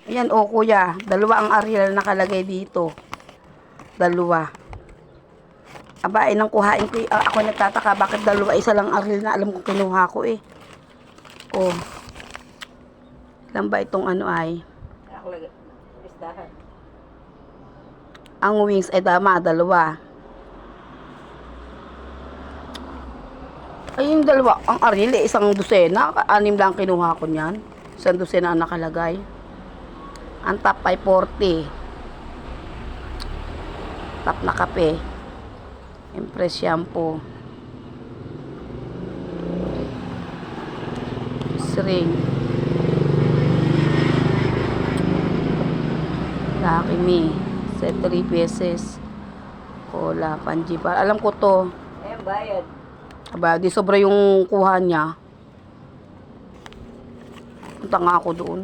Ayan, oh kuya. Dalawa ang Ariel nakalagay dito. Dalawa. Aba, nang kuhain ko. Ako nagtataka, bakit dalawa? Isa lang Ariel na alam kong kinuha ko eh. Oh. Ilan ba itong ano ay? Ang wings ay dalawa. Ay, yung dalawa. Ang Ariel eh, isang dosena. 6 lang kinuha ko niyan. Isang dosena ang nakalagay. Ang top ay 40. Top na kape. Impress shampoo. Ring. Lucky Me. Set 3 pieces. Cola, Panjibar. Alam ko to. Ayan, bayad. Aba, di sobra yung kuha niya. Punta nga ako doon.